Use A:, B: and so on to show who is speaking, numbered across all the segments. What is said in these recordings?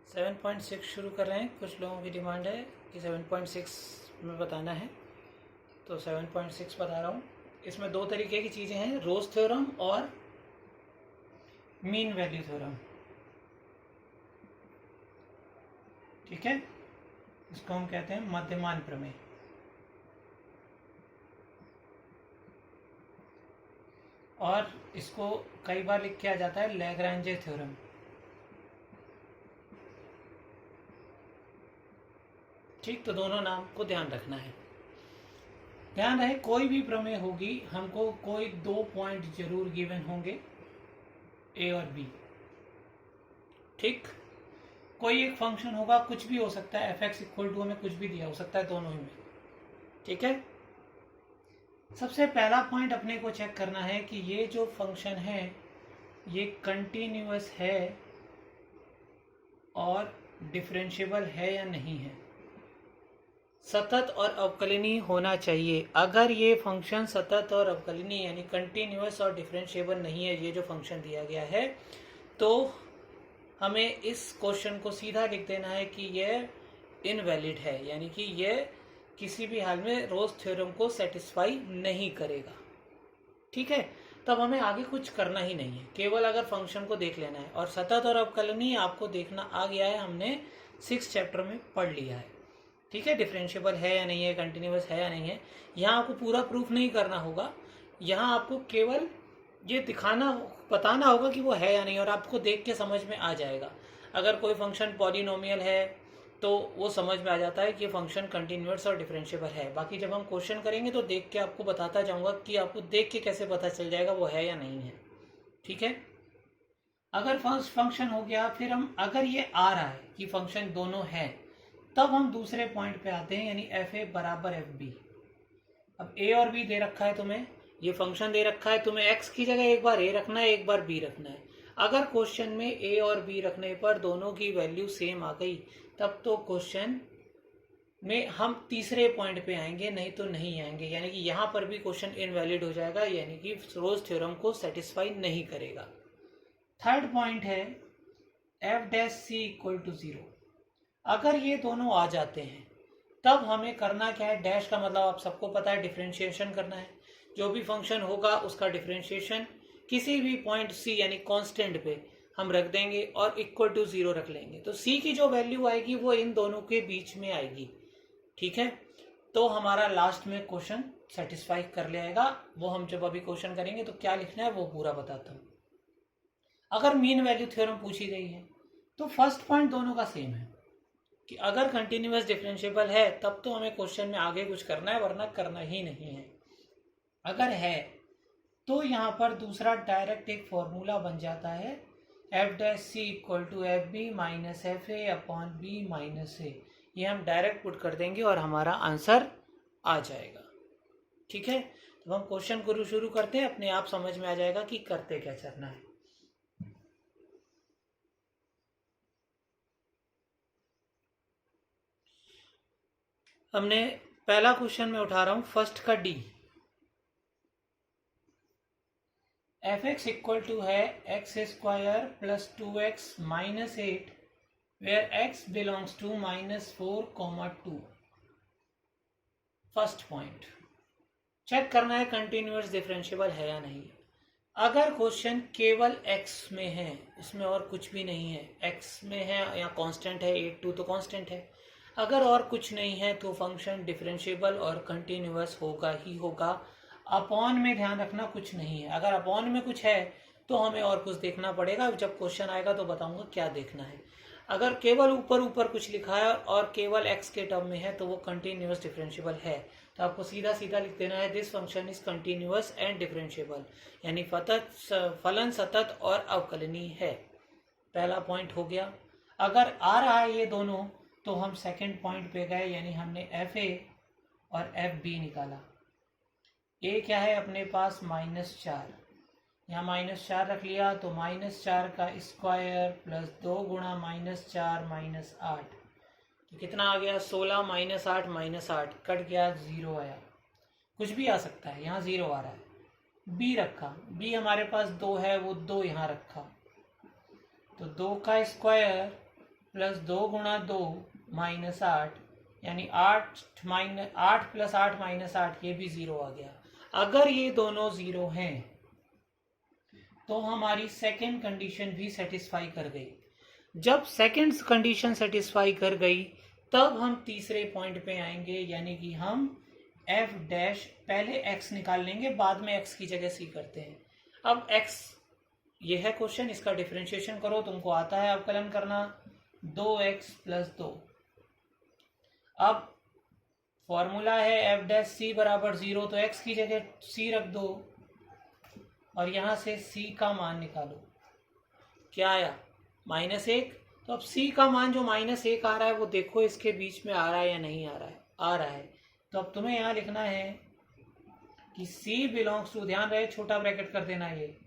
A: 7.6 शुरू कर रहे हैं। कुछ लोगों की डिमांड है कि 7.6 में बताना है, तो 7.6 बता रहा हूँ। इसमें दो तरीके की चीज़ें हैं, रोज थ्योरम और मीन वैल्यू थ्योरम। ठीक है, इसको हम कहते हैं मध्यमान प्रमेय। और इसको कई बार लिख के आ जाता है लैग्रांजे थ्योरम। ठीक, तो दोनों नाम को ध्यान रखना है। ध्यान रहे, कोई भी प्रमेय होगी हमको कोई दो पॉइंट जरूर गिवन होंगे, ए और बी। ठीक, कोई एक फंक्शन होगा, कुछ भी हो सकता है, एफ एक्स इक्वल टू हमें कुछ भी दिया हो सकता है दोनों ही में। ठीक है, सबसे पहला पॉइंट अपने को चेक करना है कि ये जो फंक्शन है ये कंटिन्यूअस है और डिफरेंशिएबल है या नहीं है। सतत और अवकलनीय होना चाहिए। अगर ये फंक्शन सतत और अवकलनीय यानी कंटिन्यूअस और डिफरेंशिएबल नहीं है, ये जो फंक्शन दिया गया है, तो हमें इस क्वेश्चन को सीधा लिख देना है कि यह इनवैलिड है, यानी कि यह किसी भी हाल में रोज थ्योरम को सेटिस्फाई नहीं करेगा। ठीक है, तब हमें आगे कुछ करना ही नहीं है, केवल अगर फंक्शन को देख लेना है। और सतत और अवकलनीय आपको देखना आ गया है, हमने 6 चैप्टर में पढ़ लिया है। ठीक है, डिफरेंशिएबल है या नहीं है, कंटिन्यूअस है या नहीं है, यहाँ आपको पूरा प्रूफ नहीं करना होगा। यहाँ आपको केवल ये दिखाना, बताना होगा कि वो है या नहीं, और आपको देख के समझ में आ जाएगा। अगर कोई फंक्शन पॉलिनोमियल है तो वो समझ में आ जाता है कि ये फंक्शन कंटिन्यूअस और डिफरेंशिएबल है। बाकी जब हम क्वेश्चन करेंगे तो देख के आपको बताता जाऊंगा कि आपको देख के कैसे पता चल जाएगा वो है या नहीं है। ठीक है, अगर फर्स्ट फंक्शन हो गया, फिर हम अगर ये आ रहा है कि फंक्शन दोनों है, तब हम दूसरे पॉइंट पे आते हैं, यानी एफ ए बराबर एफ बी। अब ए और बी दे रखा है तुम्हें, ये फंक्शन दे रखा है, तुम्हें एक्स की जगह एक बार ए रखना है, एक बार बी रखना है। अगर क्वेश्चन में ए और बी रखने पर दोनों की वैल्यू सेम आ गई, तब तो क्वेश्चन में हम तीसरे पॉइंट पे आएंगे, नहीं तो नहीं आएंगे। यानी कि यहाँ पर भी क्वेश्चन इनवैलिड हो जाएगा, यानी कि रोज थ्योरम को सेटिस्फाई नहीं करेगा। थर्ड पॉइंट है F dash C equal to 0। अगर ये दोनों आ जाते हैं तब हमें करना क्या है, डैश का मतलब आप सबको पता है, डिफरेंशिएशन करना है। जो भी फंक्शन होगा उसका डिफरेंशिएशन किसी भी पॉइंट सी यानी कांस्टेंट पे हम रख देंगे और इक्वल टू 0 रख लेंगे, तो सी की जो वैल्यू आएगी वो इन दोनों के बीच में आएगी। ठीक है, तो हमारा लास्ट में क्वेश्चन सेटिस्फाई कर लेगा। वो हम जब अभी क्वेश्चन करेंगे तो क्या लिखना है वो पूरा बताता हूँ। अगर मीन वैल्यू थ्योरम पूछी गई है तो फर्स्ट पॉइंट दोनों का सेम है कि अगर कंटिन्यूअस डिफरेंशिएबल है तब तो हमें क्वेश्चन में आगे कुछ करना है, वरना करना ही नहीं है। अगर है तो यहाँ पर दूसरा डायरेक्ट एक फॉर्मूला बन जाता है, F dash C equal to F B minus F A upon B minus A. ये हम डायरेक्ट पुट कर देंगे और हमारा आंसर आ जाएगा। ठीक है, तो हम क्वेश्चन को शुरू करते हैं, अपने आप समझ में आ जाएगा कि करते क्या करना है। हमने पहला क्वेश्चन में उठा रहा हूं फर्स्ट का D. F X equal to है X square plus 2x minus 8 where x belongs to -4, 2। First point check करना है कंटिन्यूअस डिफरेंशिएबल है या नहीं। अगर क्वेश्चन केवल x में है, उसमें और कुछ भी नहीं है, x में है या कांस्टेंट है 8, 2 तो कांस्टेंट है, अगर और कुछ नहीं है तो फंक्शन डिफरेंशिएबल और कंटिन्यूअस होगा ही होगा। अपॉन में ध्यान रखना कुछ नहीं है, अगर अपॉन में कुछ है तो हमें और कुछ देखना पड़ेगा। जब क्वेश्चन आएगा तो बताऊंगा क्या देखना है। अगर केवल ऊपर ऊपर कुछ लिखा है और केवल x के टर्म में है तो वो कंटिन्यूअस डिफरेंशिएबल है। तो आपको सीधा सीधा लिख देना है this function is continuous and differentiable, यानी फलन सतत और अवकलनीय है। पहला पॉइंट हो गया। अगर आ रहा है ये दोनों तो हम सेकंड पॉइंट पे गए, यानी हमने एफ ए और एफ बी निकाला। ए क्या है अपने पास -4, यहाँ -4 रख लिया, तो -4 का स्क्वायर प्लस 2 गुणा -4 -8, तो कितना आ गया 16 -8 -8 कट गया 0 आया। कुछ भी आ सकता है, यहाँ 0 आ रहा है। बी रखा, बी हमारे पास 2 है, वो 2 यहाँ रखा, तो 2 का स्क्वायर प्लस 2 गुणा 2 माइनस 8, यानी 8 प्लस 8 माइनस 8, ये भी 0 आ गया। अगर ये दोनों 0 हैं तो हमारी सेकेंड कंडीशन भी सेटिस्फाई कर गई। जब सेकेंड कंडीशन सेटिस्फाई कर गई तब हम तीसरे पॉइंट पे आएंगे, यानी कि हम एफ डैश, पहले एक्स निकाल लेंगे, बाद में एक्स की जगह सी करते हैं। अब एक्स, ये है क्वेश्चन, इसका डिफरेंशिएशन करो, तुमको आता है अवकलन करना, 2x प्लस 2। अब फॉर्मूला है एफ डैश सी बराबर 0, तो x की जगह c रख दो और यहाँ से c का मान निकालो। क्या आया? -1। तो अब c का मान जो -1 आ रहा है वो देखो इसके बीच में आ रहा है या नहीं आ रहा है? आ रहा है। तो अब तुम्हें यहाँ लिखना है कि c बिलोंग्स टू, ध्यान रहे छोटा ब्रैकेट कर देना, ये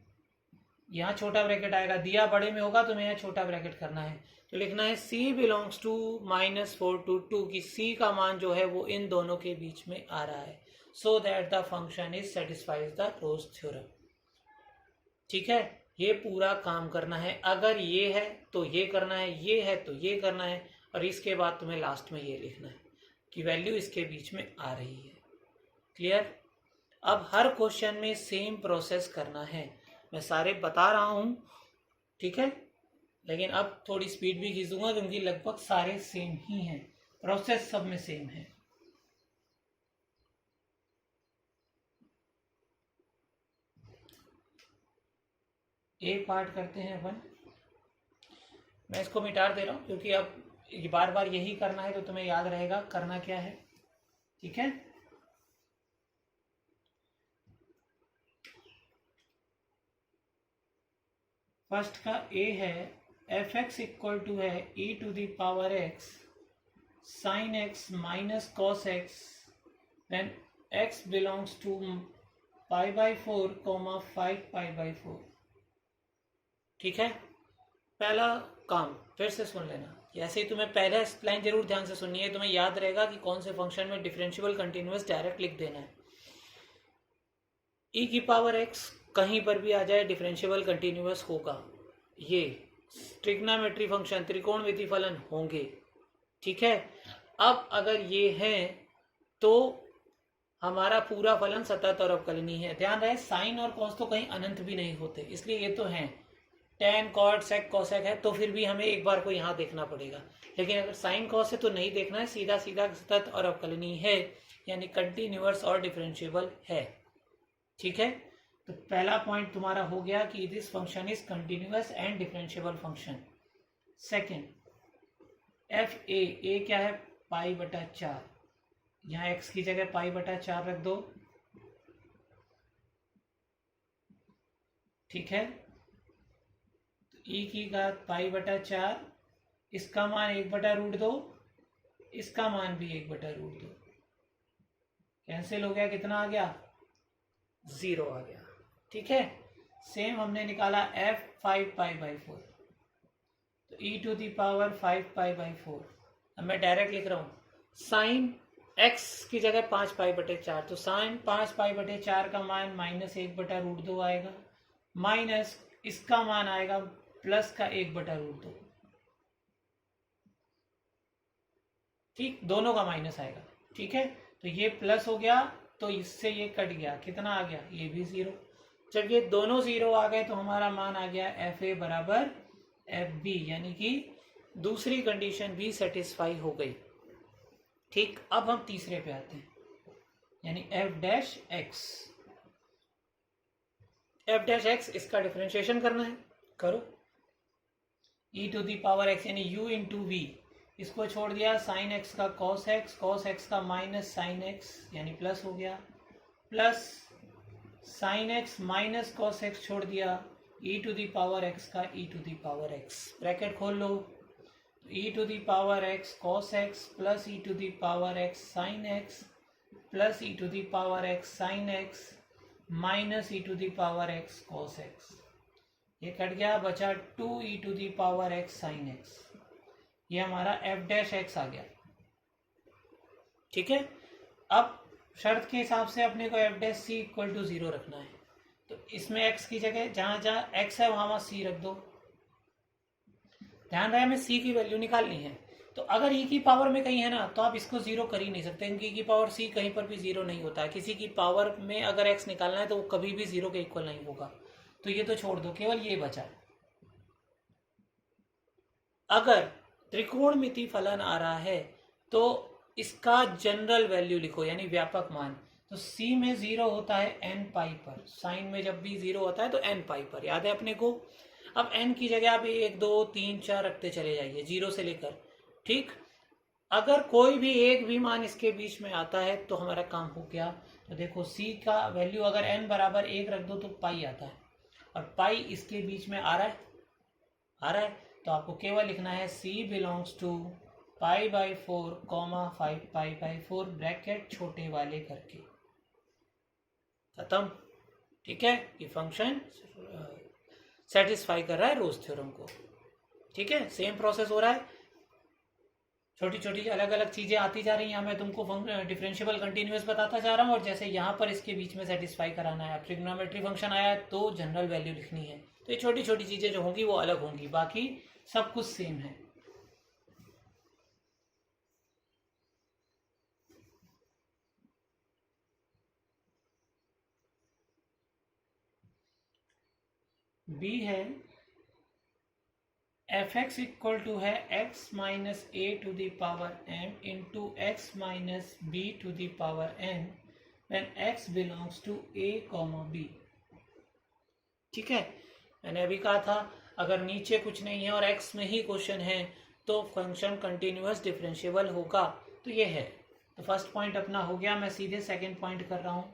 A: यहाँ छोटा ब्रैकेट आएगा, दिया बड़े में होगा तो मैं यहाँ छोटा ब्रैकेट करना है। तो लिखना है c बिलोंग्स टू -4 to 2, कि c का मान जो है वो इन दोनों के बीच में आ रहा है, so that the function is satisfies the Rolle's theorem. ठीक है, ये पूरा काम करना है। अगर ये है तो ये करना है, ये है तो ये करना है, और इसके बाद तुम्हें लास्ट में ये लिखना है कि वैल्यू इसके बीच में आ रही है। क्लियर? अब हर क्वेश्चन में सेम प्रोसेस करना है। मैं सारे बता रहा हूँ, ठीक है, लेकिन अब थोड़ी स्पीड भी खींचूंगा क्योंकि लगभग सारे सेम ही हैं, प्रोसेस सब में सेम है। ए पार्ट करते हैं अपन। मैं इसको मिटा दे रहा हूँ क्योंकि अब बार बार यही करना है तो तुम्हें याद रहेगा करना क्या है। ठीक है, फर्स्ट का ए है, एफ एक्स इक्वल टू है e to the power x sine x minus cos x, then x belongs to π/4, 5π/4। ठीक है, पहला काम फिर से सुन लेना, ऐसे ही तुम्हें पहला लाइन जरूर ध्यान से सुननी है, तुम्हें याद रहेगा कि कौन से फंक्शन में डिफरेंशिएबल कंटिन्यूअस डायरेक्ट लिख देना है। e की पावर x कहीं पर भी आ जाए डिफरेंशिएबल कंटिन्यूअस होगा, ये ट्रिग्नोमेट्री फंक्शन, त्रिकोणमिति फलन होंगे। ठीक है, अब अगर ये है तो हमारा पूरा फलन सतत और अवकलनीय है। ध्यान रहे साइन और कॉस तो कहीं अनंत भी नहीं होते, इसलिए ये तो हैं। टेन कॉट सेक कोसेक है तो फिर भी हमें एक बार को यहाँ देखना पड़ेगा, लेकिन अगर साइन कॉस है तो नहीं देखना है, सीधा सीधा सतत और अवकलनीय है, यानी कंटिन्यूअस और डिफरेंशिएबल है। ठीक है, तो पहला पॉइंट तुम्हारा हो गया कि this function is continuous and differentiable function. Second, F A क्या है? π/4, यहाँ x की जगह π/4 रख दो। ठीक है, e की घात π/4, इसका मान 1/√2, इसका मान भी 1/√2, कैंसिल हो गया, कितना आ गया? 0 आ गया। ठीक है, सेम हमने निकाला f 5π/4, तो e टू दी पावर 5π/4। अब मैं डायरेक्ट लिख रहा हूँ, साइन x की जगह 5π/4, तो साइन 5π/4 का मान -1/√2 आएगा, माइनस इसका मान आएगा प्लस का 1/√2। ठीक, दोनों का माइनस आएगा। ठीक है, तो ये प्लस हो गया तो इससे ये कट गया, कितना आ गया? ये भी 0। जब ये दोनों 0 आ गए तो हमारा मान आ गया एफ ए बराबर एफ बी, यानी कि दूसरी कंडीशन भी सेटिस्फाई हो गई। ठीक, अब हम तीसरे पे आते हैं, यानी F dash X. F dash X, इसका डिफरेंशिएशन करना है, करो। E to the power X यानी u इंटू वी, इसको छोड़ दिया, साइन एक्स का कॉस एक्स, कॉस एक्स का माइनस साइन एक्स यानी प्लस हो गया, plus sine X minus cos X छोड़ दिया, E to the power X का E to the power X, bracket खोल लो, E to the power X cos X plus E to the power X sine X plus E to the power X sine X minus E to the power X cos X. ये कट गया, बचा 2 E to the power X sine X. ये हमारा F dash x आ गया। ठीक है, अब शर्त के हिसाब से अपने को F dash C equal to 0 रखना है, तो इसमें एक्स की जगह जहाँ जहाँ एक्स है वहाँ वहाँ सी रख दो। ध्यान रहे हमें c की वैल्यू निकालनी है। तो अगर e की पावर में कहीं है ना तो आप इसको जीरो कर ही नहीं सकते, क्योंकि e की पावर c कहीं पर भी जीरो नहीं होता है। किसी की पावर में अगर x निकालना है तो वो कभी भी जीरो के इक्वल नहीं होगा। तो ये तो छोड़ दो, केवल ये बचा। अगर त्रिकोणमिति फलन आ रहा है तो इसका जनरल वैल्यू लिखो, यानी व्यापक मान। तो c में जीरो होता है n पाई पर, साइन में जब भी जीरो होता है तो n पाई पर, याद है अपने को। अब n की जगह आप 1 2 3 4 रखते चले जाइए, जीरो से लेकर, ठीक। अगर कोई भी एक भी मान इसके बीच में आता है तो हमारा काम हो गया। तो देखो c का वैल्यू अगर n बराबर 1 रख दो तो पाई आता है, और पाई इसके बीच में आ रहा है। तो आपको केवल लिखना है c belongs to pi by 4 5 pi by 4 bracket छोटे वाले करके, खत्म। ठीक है, ये फंक्शन सेटिस्फाई कर रहा है रोज थ्योरम को। ठीक है, सेम प्रोसेस हो रहा है, छोटी छोटी अलग अलग चीजें आती जा रही हैं। मैं तुमको डिफरेंशिएबल कंटिन्यूअस बताता जा रहा हूँ, और जैसे यहाँ पर इसके बीच में सेटिस्फाई कराना है। ट्रिग्नोमेट्री फंक्शन आया है तो जनरल वैल्यू लिखनी है। तो ये छोटी छोटी चीजें जो होंगी वो अलग होंगी, बाकी सब कुछ सेम है। b है एफ एक्स इक्वल टू है x minus A to the power m into X minus B to the power n when x belongs to a comma b। ठीक है, मैंने अभी कहा था अगर नीचे कुछ नहीं है और x में ही क्वेश्चन है तो फंक्शन कंटिन्यूअस डिफरेंशिएबल होगा। तो ये है, तो फर्स्ट पॉइंट अपना हो गया। मैं सीधे सेकंड पॉइंट कर रहा हूँ,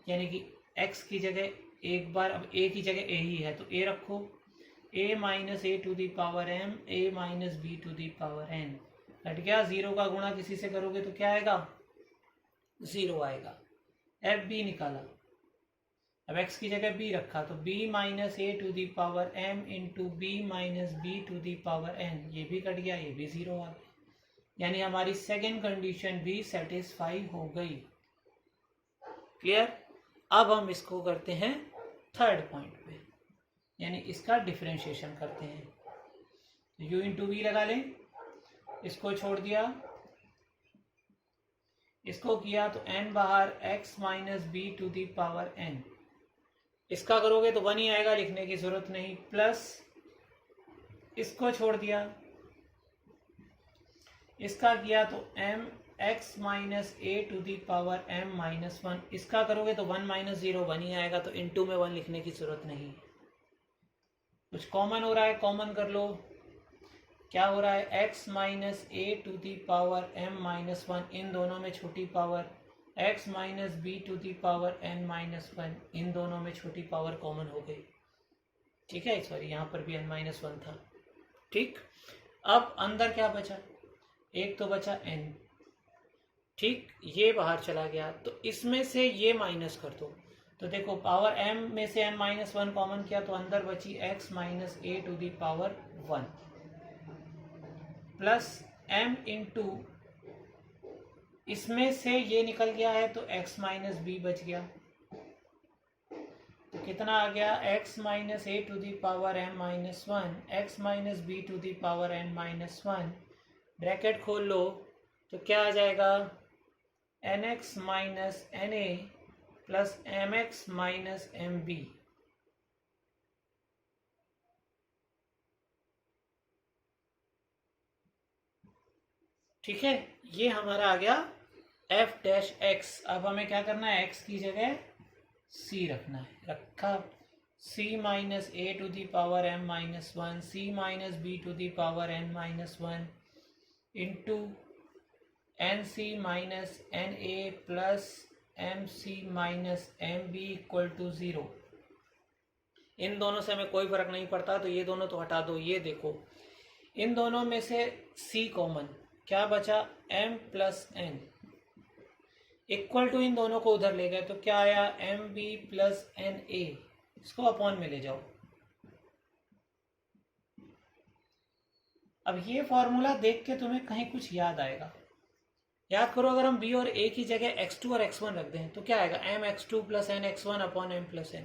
A: यानी कि x की जगह एक बार, अब a की जगह a ही है तो a रखो, a minus A to the power m a minus B to the power n। हट गया, जीरो का गुणा किसी से करोगे तो क्या आएगा, जीरो आएगा। एफ बी निकाला, अब x की जगह b रखा तो b minus A to the power m into B minus B to the power n, ये भी कट गया, ये भी जीरो आ गया। यानी हमारी सेकेंड कंडीशन भी सेटिस्फाई हो गई। क्लियर। अब हम इसको करते हैं थर्ड पॉइंट पे, यानी इसका डिफरेंशिएशन करते हैं। तो u इंटू वी लगा लें, इसको छोड़ दिया, इसको किया तो n बाहर x minus B to the power n। इसका करोगे तो 1 ही आएगा, लिखने की जरूरत नहीं, प्लस इसको छोड़ दिया, इसका किया तो m x minus A to the power m minus 1। इसका करोगे तो 1 माइनस 0 1 ही आएगा, तो इंटू में 1 लिखने की जरूरत नहीं। कुछ कॉमन हो रहा है, कॉमन कर लो। क्या हो रहा है, x minus A to the power m minus 1, इन दोनों में छोटी power x minus B to the power n minus 1, इन दोनों में छोटी पावर कॉमन हो गई। ठीक है, सॉरी यहाँ पर भी n माइनस 1 था। ठीक, अब अंदर क्या बचा, एक तो बचा n। ठीक, ये बाहर चला गया तो इसमें से ये माइनस कर दो। तो देखो पावर m में से n माइनस 1 कॉमन किया तो अंदर बची x minus A to the power 1 plus m into, इसमें से ये निकल गया है तो x माइनस बी बच गया। तो कितना आ गया, x minus A to the power m minus 1 x minus B to the power n minus 1, bracket खोल लो तो क्या आ जाएगा, nx minus na plus mx minus mb। ठीक है, ये हमारा आ गया f डैश x। अब हमें क्या करना है, x की जगह c रखना है, रखा c minus A to the power m minus 1 c minus B to the power n minus 1 into N C minus N A plus M C minus M B equal to 0। इन दोनों से हमें कोई फर्क नहीं पड़ता तो ये दोनों तो हटा दो। ये देखो इन दोनों में से c कॉमन, क्या बचा, m plus n equal to, इन दोनों को उधर ले गए तो क्या आया, M B plus N A. इसको अपॉन में ले जाओ। अब ये फॉर्मूला देख के तुम्हें कहीं कुछ याद आएगा, याद करो। अगर हम b और a की जगह x2 और x1 रख दें तो क्या आएगा, m x2 plus n x1 upon m plus n।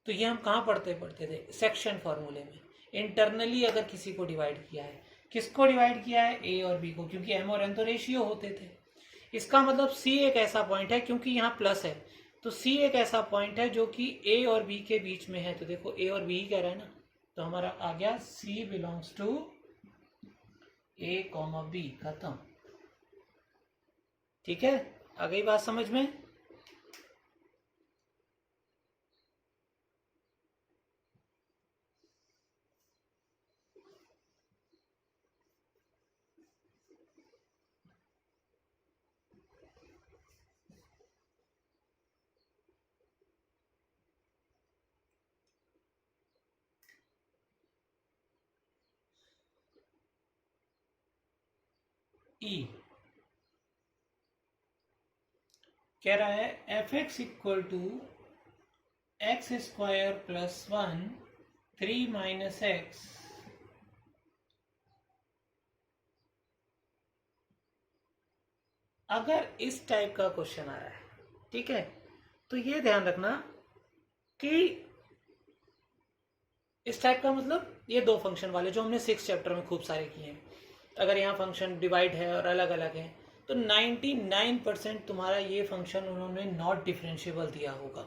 A: तो ये हम कहाँ पढ़ते थे, सेक्शन फॉर्मूले में। इंटरनली अगर किसी को डिवाइड किया है, किसको डिवाइड किया है, ए और बी को, क्योंकि एम और एन तो रेशियो होते थे। इसका मतलब सी एक ऐसा पॉइंट है, क्योंकि यहाँ प्लस है तो सी एक ऐसा पॉइंट है जो कि ए और बी के बीच में है। तो देखो ए और बी ही कह रहा है ना, तो हमारा आ गया C belongs to A comma B, खत्म। ठीक है, आ गई बात समझ में। ई कह रहा है F X equal to X square plus 1 3 minus X अगर इस टाइप का क्वेश्चन आ रहा है, ठीक है, तो ये ध्यान रखना कि इस टाइप का मतलब ये दो फंक्शन वाले जो हमने 6 चैप्टर में खूब सारे किए हैं, अगर यहाँ फंक्शन डिवाइड है और अलग अलग है तो 99% तुम्हारा ये फंक्शन उन्होंने नॉट डिफरेंशिएबल दिया होगा।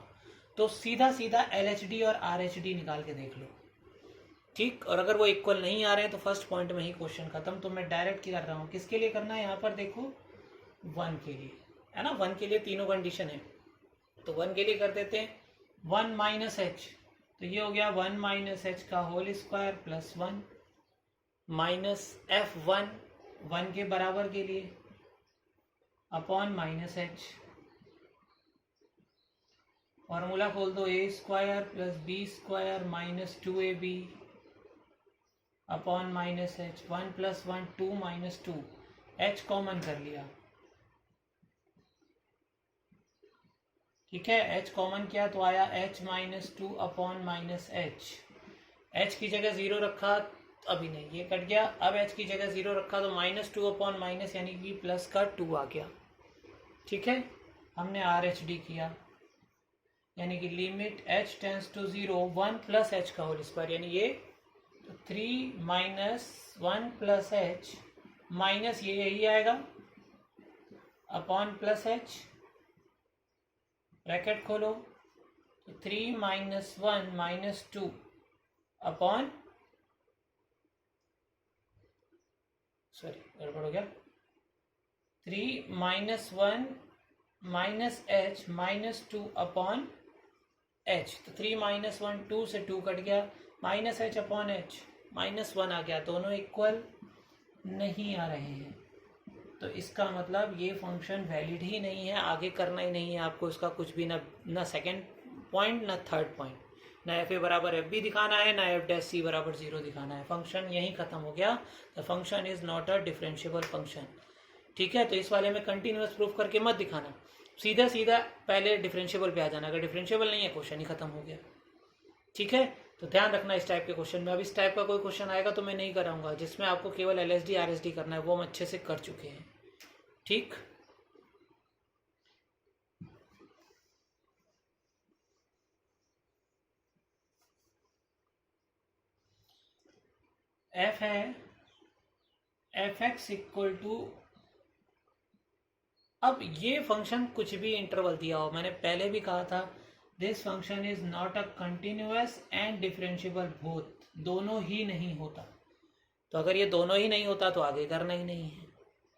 A: तो सीधा सीधा LHD और RHD निकाल के देख लो, ठीक। और अगर वो इक्वल नहीं आ रहे हैं तो फर्स्ट पॉइंट में ही क्वेश्चन खत्म। तो मैं डायरेक्ट कर रहा हूँ, किसके लिए करना है, यहाँ पर देखो 1 के लिए, है ना, 1 के लिए तीनों कंडीशन है, तो 1 के लिए कर देते हैं 1 माइनस एच, तो ये हो गया 1 माइनस एच का whole square plus 1 minus F1 1 के बराबर के लिए अपॉन माइनस एच, फॉर्मूला खोल दो, A square plus B square minus 2ab upon minus H, 1 plus 1 2 minus 2, H common कर लिया, ठीक है, एच कॉमन किया तो आया H minus 2 upon minus H, H की जगह 0 रखा, अभी नहीं, ये कट गया, अब एच की जगह 0 रखा तो माइनस 2 अपॉन माइनस यानी कि प्लस का 2 आ गया, ठीक है। हमने RHD किया, यानी कि limit h tends to 0 1 plus H का होल स्क्वायर, यानी ये तो 3 माइनस 1 प्लस एच माइनस ये यही आएगा अपॉन प्लस एच, ब्रैकेट खोलो, तो 3 माइनस 1 माइनस 2 अपॉन, सॉरी गड़बड़ हो गया, 3 minus 1 minus H minus 2 upon H, तो 3 माइनस 1 2 से 2 कट गया, minus H upon H minus 1 आ गया, दोनों इक्वल नहीं आ रहे हैं, तो इसका मतलब ये फंक्शन वैलिड ही नहीं है, आगे करना ही नहीं है आपको इसका कुछ भी, ना सेकेंड पॉइंट ना थर्ड पॉइंट, ना एफ ए बराबर एफ बी दिखाना है, ना एफ डैश सी बराबर 0 दिखाना है, फंक्शन यहीं खत्म हो गया। The function is not a differentiable function, ठीक है। तो इस वाले में कंटिन्यूअस प्रूफ करके मत दिखाना, सीधा सीधा पहले डिफरेंशिएबल पे आ जाना, अगर डिफरेंशिएबल नहीं है क्वेश्चन ही खत्म हो गया, ठीक है। तो ध्यान रखना इस टाइप के क्वेश्चन में, अब इस टाइप का कोई क्वेश्चन आएगा तो मैं नहीं कराऊंगा, जिसमें आपको केवल LHD RHD करना है वो हम अच्छे से कर चुके हैं, ठीक। एफ है एफ एक्स इक्वल टू, अब ये फंक्शन कुछ भी इंटरवल दिया हो, मैंने पहले भी कहा था this function is not a continuous and differentiable both, दोनों ही नहीं होता, तो अगर ये दोनों ही नहीं होता तो आगे करना ही नहीं है,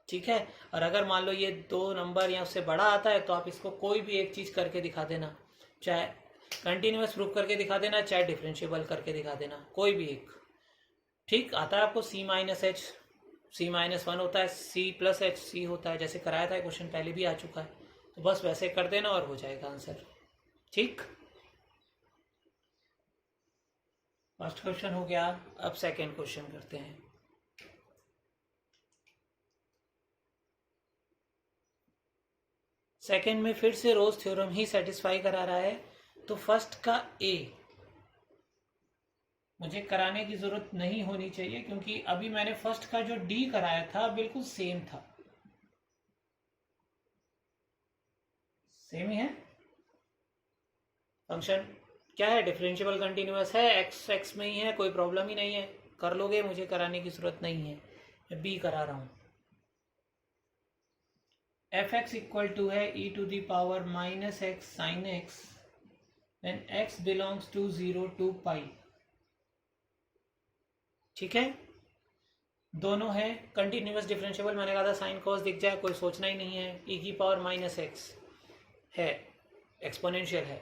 A: ठीक है। और अगर मान लो ये 2 नंबर या उससे बड़ा आता है तो आप इसको कोई भी एक चीज़ करके दिखा देना, चाहे कंटिन्यूअस प्रूफ करके दिखा देना, चाहे डिफरेंशिएबल करके दिखा देना, कोई भी एक, ठीक। आता है आपको C minus H, C minus 1 होता है, C प्लस एच C होता है, जैसे कराया था क्वेश्चन पहले भी आ चुका है, तो बस वैसे कर देना और हो जाएगा आंसर, ठीक। फर्स्ट क्वेश्चन हो गया, अब सेकेंड क्वेश्चन करते हैं। सेकेंड में फिर से रोज थ्योरम ही सेटिस्फाई करा रहा है, तो फर्स्ट का ए मुझे कराने की जरूरत नहीं होनी चाहिए, क्योंकि अभी मैंने फर्स्ट का जो डी कराया था बिल्कुल सेम था, सेम ही है फंक्शन, क्या है, डिफरेंशियबल कंटिन्यूअस है, एक्स एक्स में ही है, कोई प्रॉब्लम ही नहीं है, कर लोगे, मुझे कराने की जरूरत नहीं है, मैं बी करा रहा हूँ। एफ एक्स इक्वल टू है E to the power minus X sine X when X belongs to 0 to pi. ठीक है, दोनों है कंटिन्यूअस डिफरेंशियबल, मैंने कहा था साइन कॉस दिख जाए कोई सोचना ही नहीं है, ई की पावर माइनस एक्स है, एक्सपोनेंशियल है।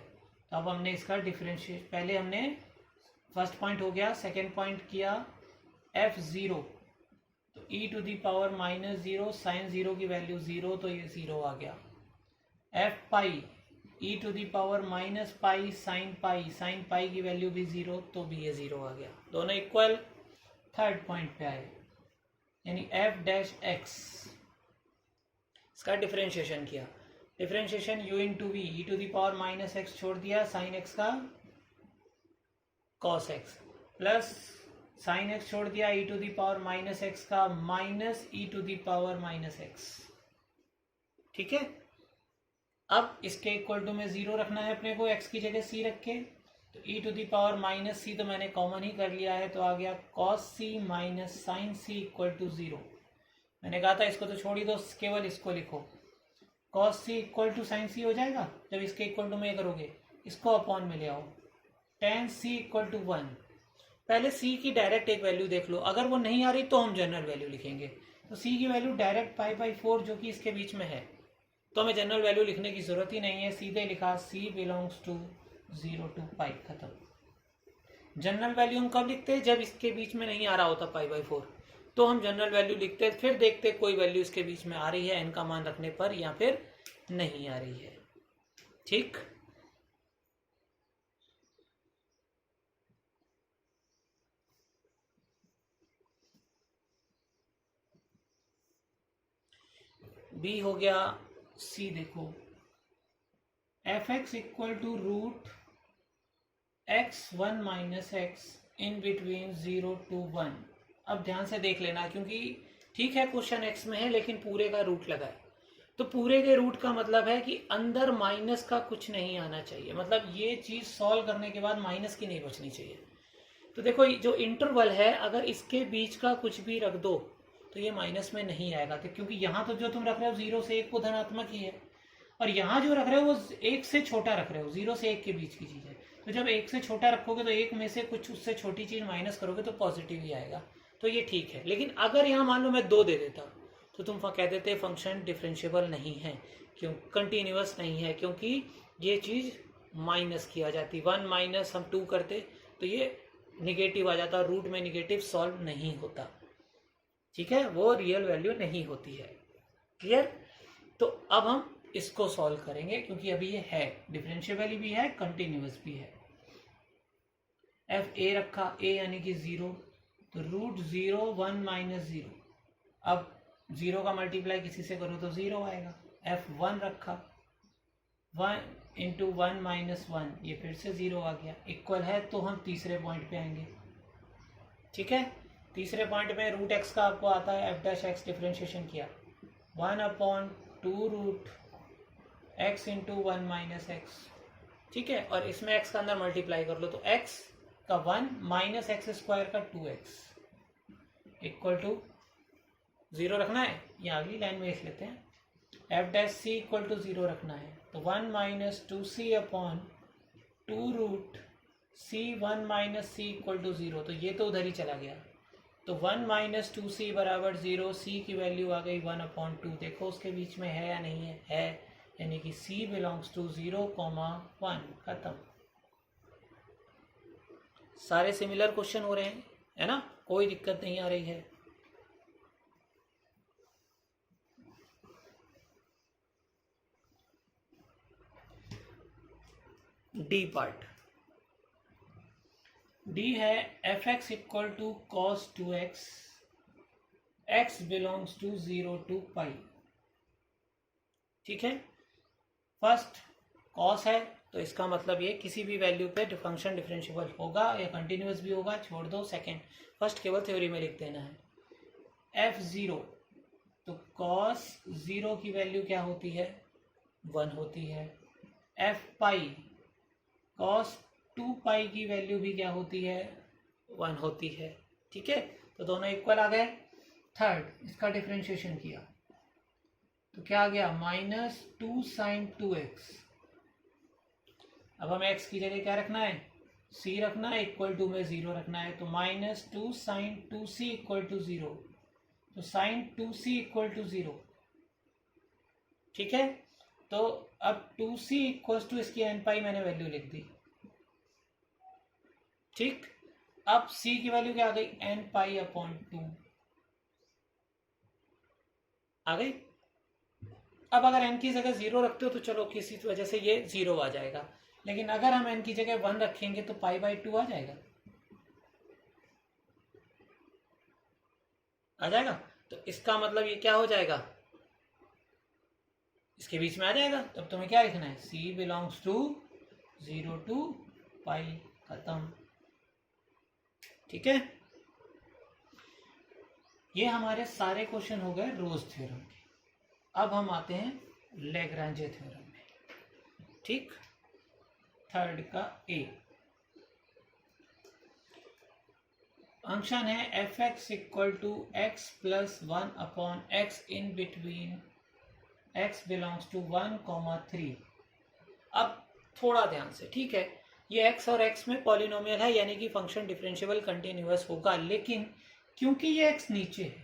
A: तो अब हमने इसका डिफरेंशिएट, पहले हमने फर्स्ट पॉइंट हो गया, सेकेंड पॉइंट किया एफ ज़ीरो, तो E to the power minus zero, sine zero की वैल्यू ज़ीरो, तो ये ज़ीरो आ गया। F pi E to the power minus pi, sine pi की वैल्यू भी ज़ीरो, तो भी ये ज़ीरो आ गया, दोनों इक्वल। थर्ड पॉइंट पे आए, यानी एफ डैश एक्स, इसका डिफरेंशिएशन किया, differentiation U into V, E to the power minus X छोड़ दिया, साइन एक्स का cos X, plus sine X छोड़ दिया, E to the power minus X का minus E to the power minus X. ठीक है, अब इसके इक्वल टू में जीरो रखना है अपने को, एक्स की जगह सी रख के, तो E to the power minus सी तो मैंने कॉमन ही कर लिया है, तो आ गया cos C minus sine C equal to zero. मैंने कहा था इसको तो छोड़ ही दो, केवल इसको लिखो, cos C equal to sine C हो जाएगा जब इसके इक्वल टू में करोगे, इसको अपॉन में ले आओ, tan C equal to one. पहले सी की डायरेक्ट एक वैल्यू देख लो, अगर वो नहीं आ रही तो हम जनरल वैल्यू लिखेंगे, तो सी की वैल्यू डायरेक्ट पाई बाई 4 जो कि इसके बीच में है, तो हमें जनरल वैल्यू लिखने की जरूरत ही नहीं है, सीधे लिखा सी बिलोंग्स टू 0 टू पाई, खत्म। जनरल वैल्यू हम कब लिखते हैं, जब इसके बीच में नहीं आ रहा होता पाई बाई 4, तो हम जनरल वैल्यू लिखते हैं, फिर देखते कोई वैल्यू इसके बीच में आ रही है एन का मान रखने पर या फिर नहीं आ रही है। ठीक, बी हो गया, सी देखो, F X equal to root X one minus X in between 0 to 1। अब ध्यान से देख लेना, क्योंकि ठीक है क्वेश्चन एक्स में है लेकिन पूरे का रूट लगा है, तो पूरे के रूट का मतलब है कि अंदर माइनस का कुछ नहीं आना चाहिए, मतलब ये चीज सॉल्व करने के बाद माइनस की नहीं बचनी चाहिए। तो देखो जो इंटरवल है, अगर इसके बीच का कुछ भी रख दो तो ये माइनस में नहीं आएगा, तो क्योंकि यहाँ तो जो तुम रख रहे हो 0 से 1 को धनात्मक ही है, और यहाँ जो रख रहे हो वो 1 से छोटा रख रहे हो, 0 से 1 के बीच की चीज है, तो जब 1 से छोटा रखोगे तो 1 में से कुछ उससे छोटी चीज माइनस करोगे तो पॉजिटिव ही आएगा, तो ये ठीक है। लेकिन अगर यहाँ मान लो मैं 2 दे देता तो तुम कह देते फंक्शन डिफरेंशिएबल नहीं है, क्यों, कंटिन्यूअस नहीं है, क्योंकि ये चीज माइनस की आ जाती, 1 माइनस हम 2 करते तो ये निगेटिव आ जाता, रूट में निगेटिव सॉल्व नहीं होता। ठीक है, वो रियल वैल्यू नहीं होती है। क्लियर, तो अब हम इसको सॉल्व करेंगे, क्योंकि अभी ये है डिफरेंशिएबल भी है, कंटिन्यूअस भी है। एफ ए रखा, ए यानी कि 0, तो रूट 0 1 माइनस 0, अब 0 का मल्टीप्लाई किसी से करो तो 0 आएगा। एफ 1 रखा, 1 इंटू 1 माइनस 1, ये फिर से 0 आ गया, इक्वल है, तो हम तीसरे पॉइंट पे आएंगे। ठीक है, तीसरे पॉइंट में रूट एक्स का आपको आता है, एफ डैश एक्स डिफरेंशिएशन किया, 1/2 root X into 1 minus X. ठीक है, और इसमें एक्स का अंदर मल्टीप्लाई कर लो, तो एक्स का 1 माइनस एक्स स्क्वायर का 2x इक्वल टू 0 रखना है, या अगली लाइन में लिख लेते हैं, F dash C equal to 0 रखना है, तो 1 minus 2c upon 2 root c 1 minus C equal to 0, तो ये तो उधर ही चला गया, तो 1 माइनस 2c बराबर 0, c की वैल्यू आ गई 1/2। देखो उसके बीच में है या नहीं है, यानी कि c बिलोंग्स टू 0,1, खत्म। सारे सिमिलर क्वेश्चन हो रहे हैं, है ना, कोई दिक्कत नहीं आ रही है। डी पार्ट, डी है F X equal to cos 2x, X belongs to 0 to pi. ठीक है, फर्स्ट कॉस है तो इसका मतलब ये किसी भी वैल्यू पे फंक्शन डिफरेंशिएबल होगा या कंटिन्यूअस भी होगा, छोड़ दो सेकंड, फर्स्ट केवल थ्योरी में लिख देना है। f0, तो कॉस 0 की वैल्यू क्या होती है, 1 होती है। f पाई, कॉस 2 पाई की वैल्यू भी क्या होती है, 1 होती है। ठीक है, तो दोनों इक्वल आ गए। थर्ड, इसका डिफ्रेंशिएशन किया तो क्या आ गया, -2 sin 2x। अब हमें x की जगह क्या रखना है, c रखना है, इक्वल टू में 0 रखना है, तो -2 sin 2c इक्वल टू 0, तो sin 2c इक्वल टू 0। ठीक है, तो अब 2c इक्वल टू इसकी n पाई मैंने वैल्यू लिख दी। ठीक, अब c की वैल्यू क्या आ गई, n पाई अपॉन 2 आ गई। अब अगर n की जगह 0 रखते हो तो चलो किसी वजह से ये 0 आ जाएगा, लेकिन अगर हम n की जगह 1 रखेंगे तो पाई बाई 2 आ जाएगा, आ जाएगा। तो इसका मतलब ये क्या हो जाएगा, इसके बीच में आ जाएगा। तब तुम्हें क्या लिखना है, c बिलोंग्स टू 0 to पाई, खत्म। ठीक है, ये हमारे सारे क्वेश्चन हो गए रोज थ्योरम के। अब हम आते हैं लैग्रांजे थ्योरम में। ठीक, थर्ड का ए फंक्शन है F X equal to X plus 1 upon X in between X belongs to 1,3। अब थोड़ा ध्यान से, ठीक है, ये x और x में पॉलिनोमियल है, यानी कि फंक्शन डिफरेंशिएबल कंटिन्यूअस होगा, लेकिन क्योंकि ये x नीचे है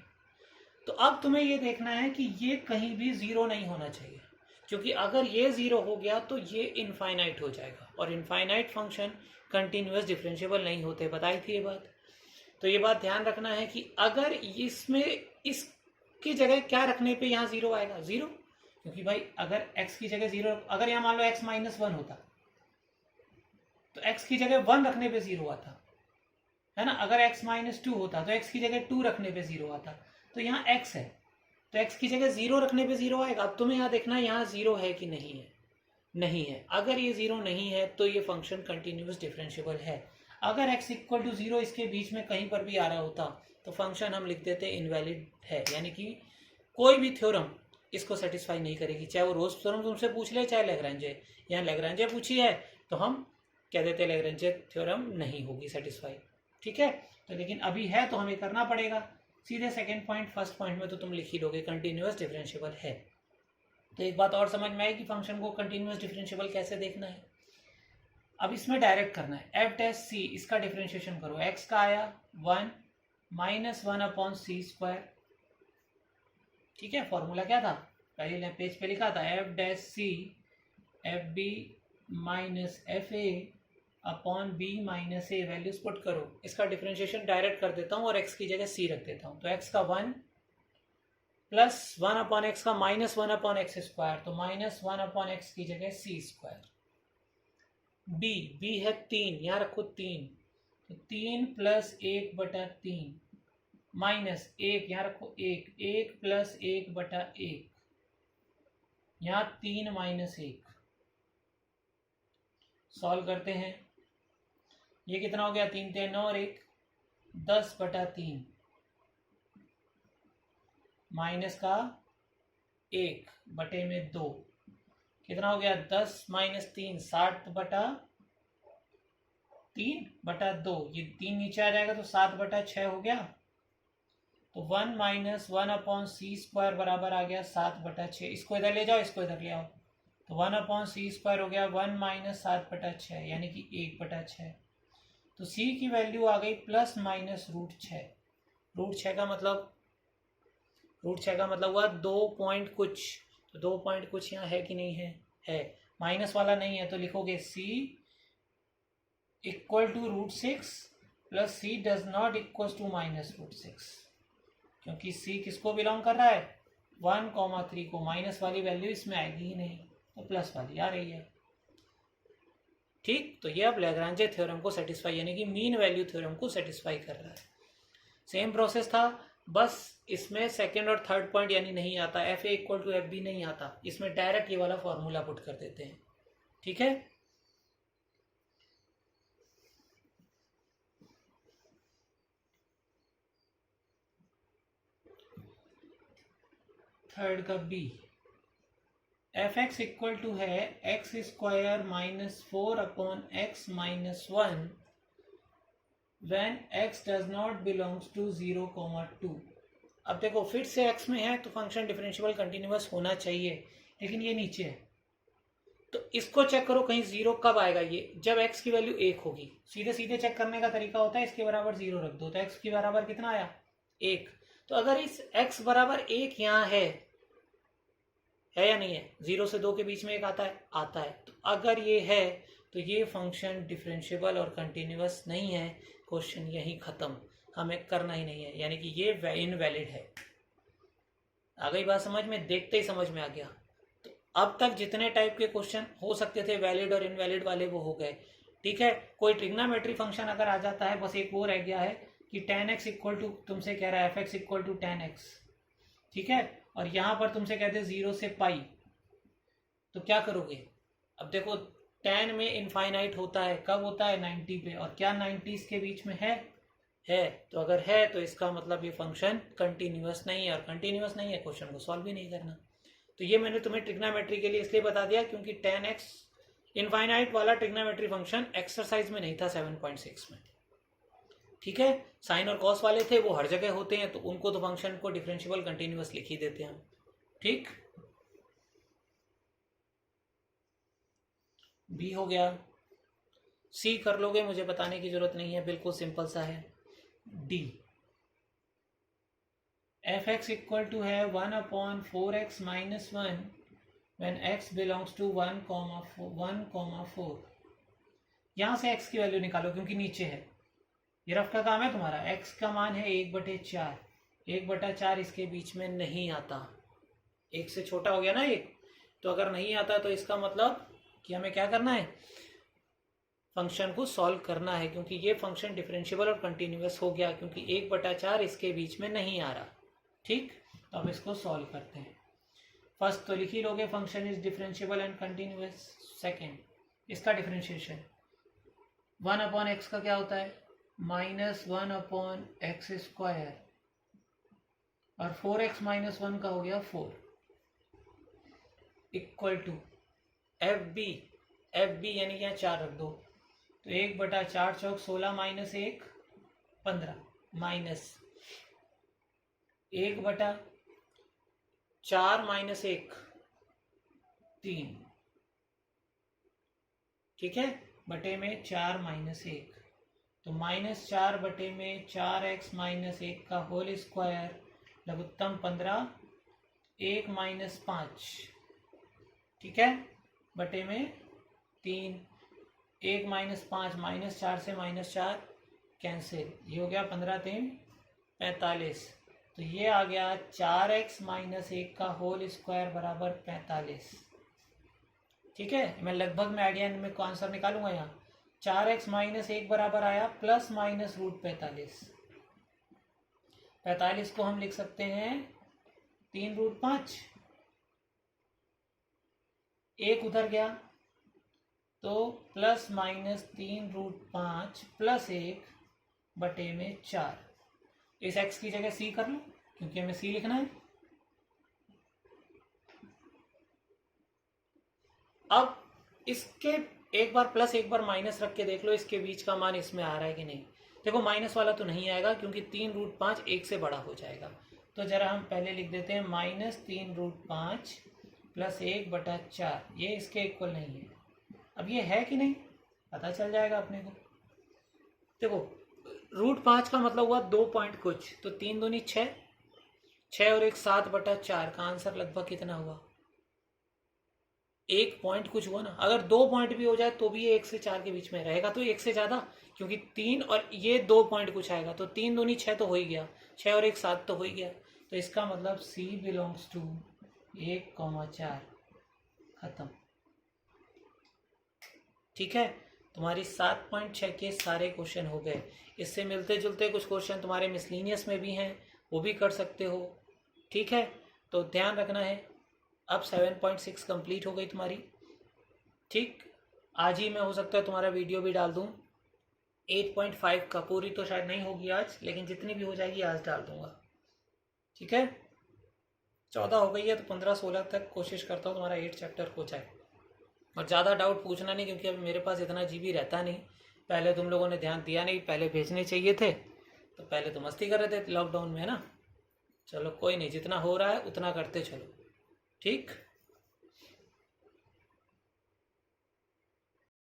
A: तो अब तुम्हें ये देखना है कि ये कहीं भी 0 नहीं होना चाहिए, क्योंकि अगर ये 0 हो गया तो ये इनफाइनाइट हो जाएगा, और इनफाइनाइट फंक्शन कंटिन्यूअस डिफरेंशिएबल नहीं होते, बताई थी ये बात। तो ये बात ध्यान रखना है कि अगर इसमें इसकी जगह क्या रखने पे यहाँ 0 आएगा, 0, क्योंकि भाई अगर x की जगह 0, अगर यहाँ मान लो x -1 होता तो x की जगह 1 रखने पे 0 आता है ना। अगर x -2 होता तो x की जगह 2 रखने पे 0 आता। तो यहाँ x है तो x की जगह 0 रखने पे 0 आएगा। अब तुम्हें यहाँ देखना है यहाँ 0 है कि नहीं है, नहीं है। अगर ये 0 नहीं है तो ये फंक्शन कंटिन्यूअस डिफरेंशिएबल है। अगर x इक्वल टू 0 इसके बीच में कहीं पर भी आ रहा होता तो फंक्शन हम लिख देते इनवैलिड है, यानी कि कोई भी थ्योरम इसको सेटिस्फाई नहीं करेगी, चाहे वो रोज थ्योरम तुमसे पूछ ले चाहे लैग्रांजे। यहाँ लैग्रांजे पूछी है तो हम कह देते लैग्रांजे थ्योरम नहीं होगी सेटिस्फाई। ठीक है, तो लेकिन अभी है तो हमें करना पड़ेगा। सीधे सेकेंड पॉइंट फर्स्ट पॉइंट में तो तुम लिख ही लोगे कंटिन्यूअस डिफरेंशिएबल है। तो एक बात और समझ में आई कि फंक्शन को कंटिन्यूअस डिफरेंशिएबल कैसे देखना है। अब इसमें डायरेक्ट करना है, एफ डैश सी, इसका डिफरेंशिएशन करो। एक्स का आया 1 -1 अपॉन सी स्क्वायर। ठीक है, फॉर्मूला क्या था, पहले पेज पे लिखा था, F dash C F B minus F A upon B minus A, values put करो। इसका डिफरेंशिएशन डायरेक्ट कर देता हूँ और एक्स की जगह सी रख देता हूँ। तो एक्स का 1 प्लस 1 अपॉन एक्स का -1 अपॉन एक्स स्क्वायर, तो -1 अपॉन एक्स की जगह सी स्क्वायर। बी है 3, यहाँ रखो 3, तो 3 प्लस 1/3 माइनस 1, यहाँ रखो 1 प्लस 1/1, यहाँ 3 माइनस 1। सॉल्व करते हैं, ये कितना हो गया, 3 3 9 और 1 10/3 माइनस का 1/2 कितना हो गया, 10 माइनस 3 60/3/2। ये 3 नीचे आ जाएगा तो 7/6 हो गया। तो 1 - 1 अपॉन सी स्क्वायर बराबर आ गया 7/6। इसको इधर ले जाओ, इसको इधर ले आओ, तो 1 अपॉन सी स्क्वायर हो गया 1 - 7/6 यानी कि 1/6। तो c की वैल्यू आ गई प्लस माइनस √6। √6 का मतलब हुआ 2 पॉइंट कुछ, तो 2 पॉइंट कुछ यहाँ है कि नहीं है माइनस वाला नहीं है, तो लिखोगे c equal to √6 plus c does not equal to -√6, क्योंकि c किसको बिलोंग कर रहा है, 1,3 को। माइनस वाली वैल्यू इसमें आएगी ही नहीं, तो प्लस वाली आ रही है। ठीक, तो ये अब लैग्रांजे थ्योरम को सेटिस्फाई, यानी कि मीन वैल्यू थ्योरम को सेटिस्फाई कर रहा है। सेम प्रोसेस था, बस इसमें सेकंड और थर्ड पॉइंट यानी नहीं आता, F A equal to F B नहीं आता, इसमें डायरेक्ट ये वाला फॉर्मूला पुट कर देते हैं। ठीक है, थर्ड का B, F X equal to है X square minus 4/x-1 when x does not belongs to 0,2। अब देखो फिर से x में है तो फंक्शन डिफरेंशियबल कंटिन्यूअस होना चाहिए, लेकिन ये नीचे है तो इसको चेक करो कहीं जीरो कब आएगा। ये जब x की वैल्यू 1 होगी। सीधे सीधे चेक करने का तरीका होता है इसके बराबर 0 रख दो तो x के बराबर कितना आया 1। तो अगर इस x बराबर 1 यहाँ है या नहीं है, 0 से 2 के बीच में एक आता है। तो अगर ये है तो ये फंक्शन डिफरेंशियबल और कंटिन्यूअस नहीं है। क्वेश्चन यही खत्म, हमें करना ही नहीं है, यानी कि ये इनवैलिड है। आ गई बात समझ में? देखते ही समझ में आ गया। तो अब तक जितने टाइप के क्वेश्चन हो सकते थे वैलिड और इनवैलिड वाले वो हो गए। ठीक है, कोई ट्रिग्नोमेट्री फंक्शन अगर आ जाता है, बस एक वो रह गया है कि tan x इक्वल टू, तुमसे कह रहा है f x equal to tan x, ठीक है, और यहाँ पर तुमसे कहते हैं 0 से पाई, तो क्या करोगे? अब देखो tan में इनफाइनाइट होता है, कब होता है 90 पे, और क्या 90 के बीच में है? तो अगर है तो इसका मतलब ये फंक्शन कंटिन्यूअस नहीं है, और कंटिन्यूअस नहीं है क्वेश्चन को सॉल्व भी नहीं करना। तो ये मैंने तुम्हें ट्रिग्नोमेट्री के लिए इसलिए बता दिया क्योंकि tan x इनफाइनाइट वाला ट्रिग्नोमेट्री फंक्शन एक्सरसाइज में नहीं था 7.6 में। ठीक है, साइन और कॉस वाले थे वो हर जगह होते हैं, तो उनको तो फंक्शन को डिफरेंशियबल कंटिन्यूअस लिख ही देते हैं। ठीक, बी हो गया। सी कर लोगे, मुझे बताने की जरूरत नहीं है, बिल्कुल सिंपल सा है। D, F X equal to है 1/4x-1 when x belongs to 1,4। यहां से x की वैल्यू निकालो क्योंकि नीचे है। ये रफ का काम है तुम्हारा। x का मान है 1/4, 1/4 इसके बीच में नहीं आता, एक से छोटा हो गया ना एक, तो अगर नहीं आता तो इसका मतलब कि हमें क्या करना है, फंक्शन को सॉल्व करना है, क्योंकि ये फंक्शन डिफरेंशियबल और कंटिन्यूअस हो गया क्योंकि 1/4 इसके बीच में नहीं आ रहा। ठीक, तो अब इसको सॉल्व करते हैं। फर्स्ट तो लिख ही लोगे function is differentiable and continuous. Second, इसका डिफरेंशिएशन 1/x का क्या होता है -1/x², और 4x-1 का हो गया 4, इक्वल टू एफ बी यानी कि यहाँ 4 रख दो, तो 1/4 चौक 16 माइनस 1 15 माइनस 1/4 माइनस 1 3, ठीक है, बटे में 4 माइनस 1, तो -4 बटे में 4x-1 का होल स्क्वायर लघुत्तम 15 1 माइनस 5, ठीक है, बटे में 3 1 माइनस 5 -4 से -4 कैंसिल, ये हो गया 15×3 45, तो ये आ गया 4x-1 का होल स्क्वायर बराबर 45। ठीक है, मैं लगभग में आइडिया में आंसर निकालूंगा। यहाँ 4x-1 बराबर आया +-√45। 45 को हम लिख सकते हैं 3√5, एक उधर गया तो +-3√5 + 1 बटे में 4। इस x की जगह c कर लो क्योंकि हमें c लिखना है। अब इसके एक बार प्लस एक बार माइनस रख के देख लो इसके बीच का मान इसमें आ रहा है कि नहीं। देखो माइनस वाला तो नहीं आएगा क्योंकि 3√5 1 से बड़ा हो जाएगा, तो जरा हम पहले लिख देते हैं -3√5 + 1/4, ये इसके इक्वल नहीं है। अब ये है कि नहीं पता चल जाएगा अपने को। देखो √5 का मतलब हुआ 2 पॉइंट कुछ, तो 3 दूनी 6, 6 और 1 7/4 का आंसर लगभग कितना हुआ 1 पॉइंट कुछ हुआ ना। अगर 2 पॉइंट भी हो जाए तो भी ये 1 से 4 के बीच में रहेगा, तो 1 से ज़्यादा, क्योंकि 3 और ये 2 पॉइंट कुछ आएगा, तो 3 दूनी 6 तो हो ही गया, 6 और 1 7 तो हो ही गया, तो इसका मतलब C बिलोंग्स टू 1,4। खत्म। ठीक है, तुम्हारी 7.6 के सारे क्वेश्चन हो गए। इससे मिलते जुलते कुछ क्वेश्चन तुम्हारे मिसलिनियस में भी हैं, वो भी कर सकते हो। ठीक है, तो ध्यान रखना है। अब 7.6 कंप्लीट हो गई तुम्हारी। ठीक, आज ही मैं हो सकता है तुम्हारा वीडियो भी डाल दूं 8.5 का, पूरी तो शायद नहीं होगी आज, लेकिन जितनी भी हो जाएगी आज डाल दूंगा। ठीक है, 14 हो गई है तो 15-16 तक कोशिश करता हूँ तुम्हारा 8 चैप्टर हो जाए। और ज़्यादा डाउट पूछना नहीं, क्योंकि अभी मेरे पास इतना जीबी रहता नहीं। पहले तुम लोगों ने ध्यान दिया नहीं, पहले भेजने चाहिए थे, तो पहले तो मस्ती कर रहे थे लॉकडाउन में, है ना। चलो कोई नहीं, जितना हो रहा है उतना करते चलो, ठीक।